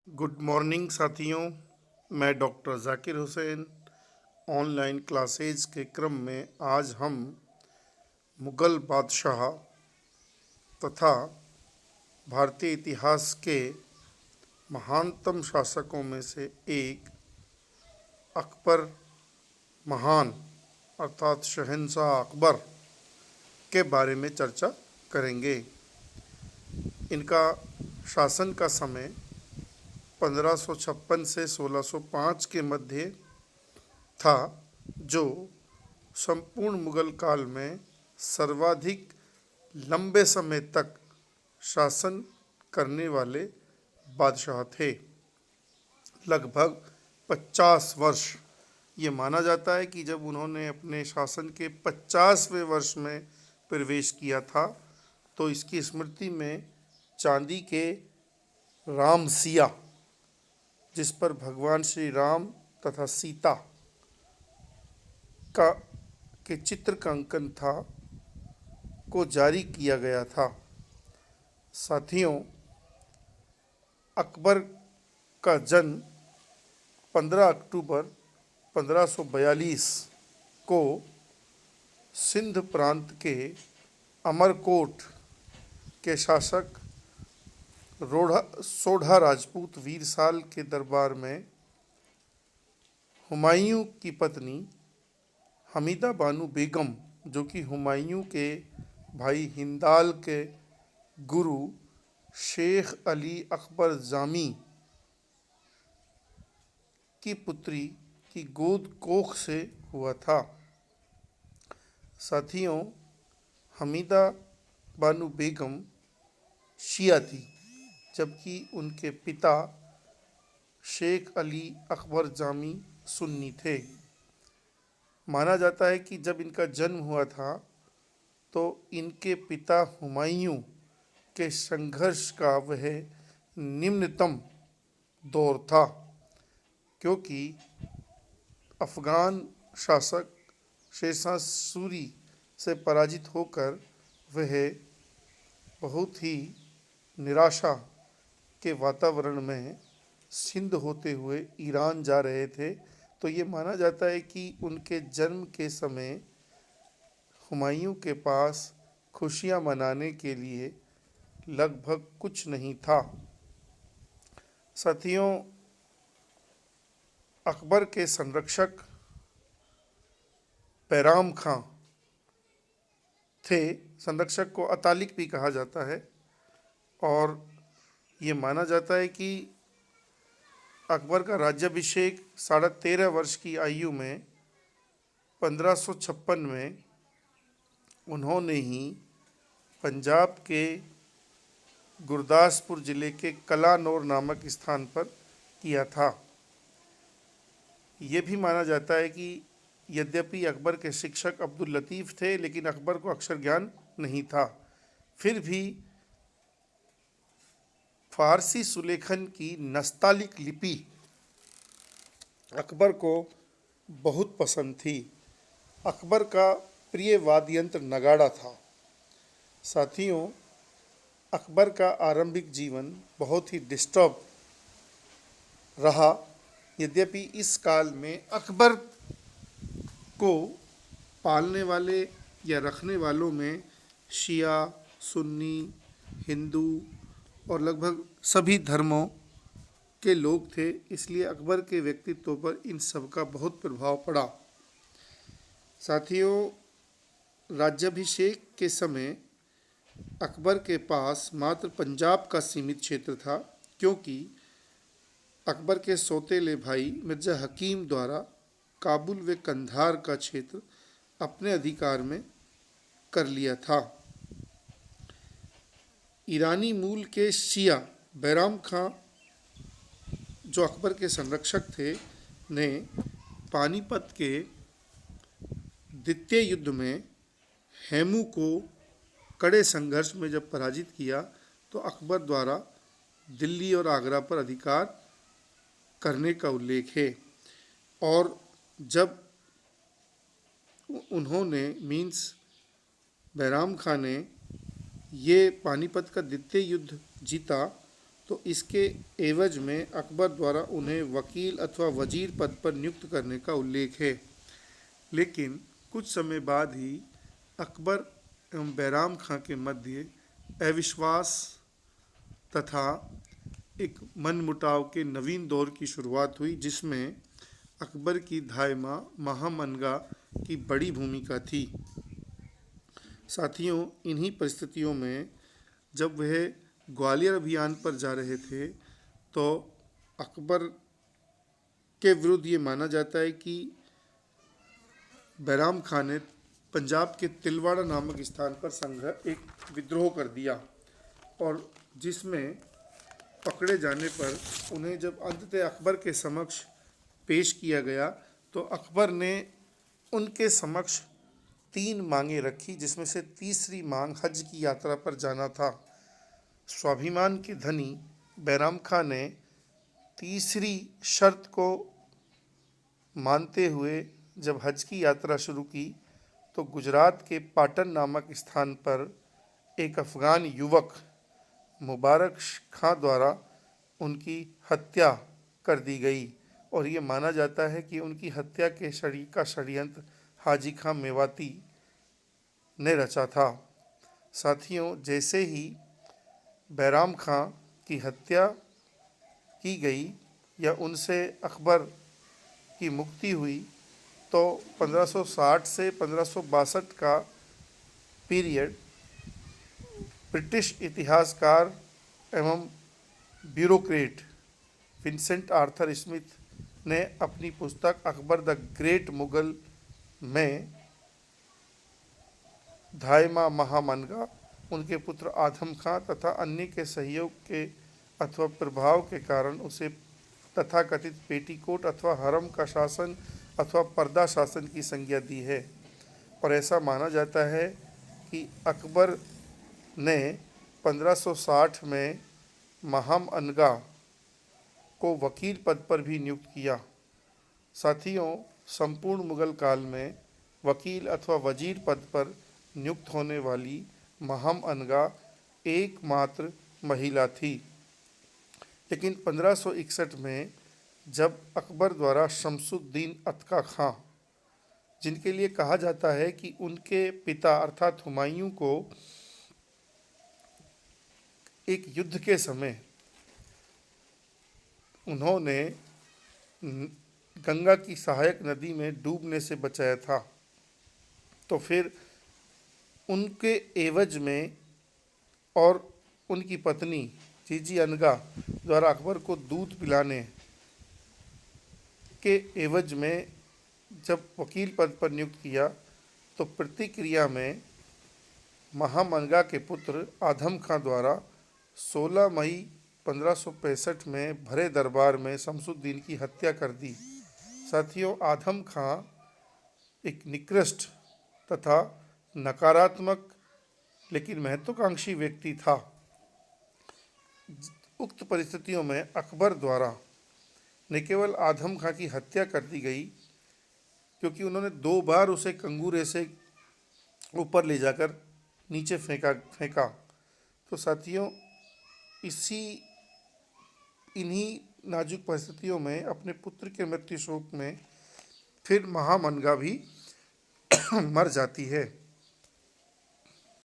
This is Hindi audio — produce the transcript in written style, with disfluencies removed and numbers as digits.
गुड मॉर्निंग साथियों। मैं doctor Zakir Hussain online classes के क्रम में आज हम मुग़ल बादशाह तथा भारतीय इतिहास के महानतम शासकों में से एक अकबर महान अर्थात शहंशाह अकबर के बारे में चर्चा करेंगे। इनका शासन का समय 1556 से 1605 के मध्य था, जो संपूर्ण मुगल काल में सर्वाधिक लंबे समय तक शासन करने वाले बादशाह थे। लगभग 50 वर्ष। ये माना जाता है कि जब उन्होंने अपने शासन के 50वें वर्ष में प्रवेश किया था, तो इसकी स्मृति में चांदी के रामसिया, जिस पर भगवान श्री राम तथा सीता का के चित्र का अंकन था, को जारी किया गया था। साथियों, अकबर का जन्म 15 अक्टूबर 1542 को सिंध प्रांत के अमरकोट के शासक सोढ़ा राजपूत वीरसाल के दरबार में हुमायूं की पत्नी हमीदा बानो बेगम, जो कि हुमायूं के भाई हिंदाल के गुरु शेख अली अकबर जामी की पुत्री की गोद कोख से हुआ था। साथियों, हमीदा बानो बेगम शिया थी, जबकि उनके पिता शेख अली अकबर जामी सुन्नी थे। माना जाता है कि जब इनका जन्म हुआ था, तो इनके पिता हुमायूं के संघर्ष का वह निम्नतम दौर था, क्योंकि अफ़गान शासक शेरशाह सूरी से पराजित होकर वह बहुत ही निराशा के वातावरण में सिंध होते हुए ईरान जा रहे थे। तो ये माना जाता है कि उनके जन्म के समय हुमायूं के पास खुशियां मनाने के लिए लगभग कुछ नहीं था। साथियों, अकबर के संरक्षक बैराम खां थे। संरक्षक को अतालिक भी कहा जाता है, और ये माना जाता है कि अकबर का राज्याभिषेक 13.5 वर्ष की आयु में 1556 में उन्होंने ही पंजाब के गुरदासपुर ज़िले के कलानौर नामक स्थान पर किया था। ये भी माना जाता है कि यद्यपि अकबर के शिक्षक अब्दुल लतीफ़ थे, लेकिन अकबर को अक्षर ज्ञान नहीं था। फिर भी फारसी सुलेखन की नस्तालिक लिपि अकबर को बहुत पसंद थी। अकबर का प्रिय वाद्य यंत्र नगाड़ा था। साथियों, अकबर का आरंभिक जीवन बहुत ही डिस्टर्ब रहा। यद्यपि इस काल में अकबर को पालने वाले या रखने वालों में शिया, सुन्नी, हिंदू और लगभग सभी धर्मों के लोग थे, इसलिए अकबर के व्यक्तित्व पर इन सब का बहुत प्रभाव पड़ा। साथियों, राज्याभिषेक के समय अकबर के पास मात्र पंजाब का सीमित क्षेत्र था, क्योंकि अकबर के सौतेले भाई मिर्ज़ा हकीम द्वारा काबुल व कंधार का क्षेत्र अपने अधिकार में कर लिया था। ईरानी मूल के शिया बैराम खां, जो अकबर के संरक्षक थे, ने पानीपत के द्वितीय युद्ध में हेमू को कड़े संघर्ष में जब पराजित किया, तो अकबर द्वारा दिल्ली और आगरा पर अधिकार करने का उल्लेख है। और जब उन्होंने बैराम खां ने ये पानीपत का द्वितीय युद्ध जीता, तो इसके एवज में अकबर द्वारा उन्हें वकील अथवा वजीर पद पर नियुक्त करने का उल्लेख है। लेकिन कुछ समय बाद ही अकबर एवं बैराम खां के मध्य अविश्वास तथा एक मनमुटाव के नवीन दौर की शुरुआत हुई, जिसमें अकबर की धायमा महामनगा की बड़ी भूमिका थी। साथियों, इन्हीं परिस्थितियों में जब वह ग्वालियर अभियान पर जा रहे थे तो अकबर के विरुद्ध ये माना जाता है कि बैराम खां ने पंजाब के तिलवाड़ा नामक स्थान पर एक विद्रोह कर दिया, और जिसमें पकड़े जाने पर उन्हें जब अंततः अकबर के समक्ष पेश किया गया तो अकबर ने उनके समक्ष 3 मांगें रखी, जिसमें से तीसरी मांग हज की यात्रा पर जाना था। स्वाभिमान के धनी बैराम खां ने तीसरी शर्त को मानते हुए जब हज की यात्रा शुरू की तो गुजरात के पाटन नामक स्थान पर एक अफ़गान युवक मुबारक खां द्वारा उनकी हत्या कर दी गई, और ये माना जाता है कि उनकी हत्या के षड्यंत्र हाजी खां मेवाती ने रचा था। साथियों, जैसे ही बैराम खां की हत्या की गई या उनसे अकबर की मुक्ति हुई तो 1560 से 1562 का पीरियड ब्रिटिश इतिहासकार एवं ब्यूरोक्रेट विंसेंट आर्थर स्मिथ ने अपनी पुस्तक अकबर द ग्रेट मुगल में धायमा महामनगा, उनके पुत्र आदम खां तथा अन्य के सहयोग के अथवा प्रभाव के कारण उसे तथाकथित पेटीकोट अथवा हरम का शासन अथवा पर्दा शासन की संज्ञा दी है। और ऐसा माना जाता है कि अकबर ने 1560 में महामनगा को वकील पद पर भी नियुक्त किया। साथियों, संपूर्ण मुगल काल में वकील अथवा वजीर पद पर नियुक्त होने वाली महामनगा एकमात्र महिला थी। लेकिन 1561 में जब अकबर द्वारा शमसुद्दीन अतका खां, जिनके लिए कहा जाता है कि उनके पिता अर्थात हुमायूं को एक युद्ध के समय उन्होंने गंगा की सहायक नदी में डूबने से बचाया था, तो फिर उनके एवज में और उनकी पत्नी जीजी अनगा द्वारा अकबर को दूध पिलाने के एवज में जब वकील पद पर नियुक्त किया तो प्रतिक्रिया में महामनगा के पुत्र आदम खां द्वारा 16 मई 1565 में भरे दरबार में शमसुद्दीन की हत्या कर दी। साथियों, आदम खां एक निकृष्ट तथा नकारात्मक लेकिन महत्वाकांक्षी व्यक्ति था। उक्त परिस्थितियों में अकबर द्वारा न केवल आदम खां की हत्या कर दी गई, क्योंकि उन्होंने 2 बार उसे कंगूरे से ऊपर ले जाकर नीचे फेंका। तो साथियों, इन्हीं नाजुक परिस्थितियों में अपने पुत्र के मृत्यु शोक में फिर महामनगा भी मर जाती है।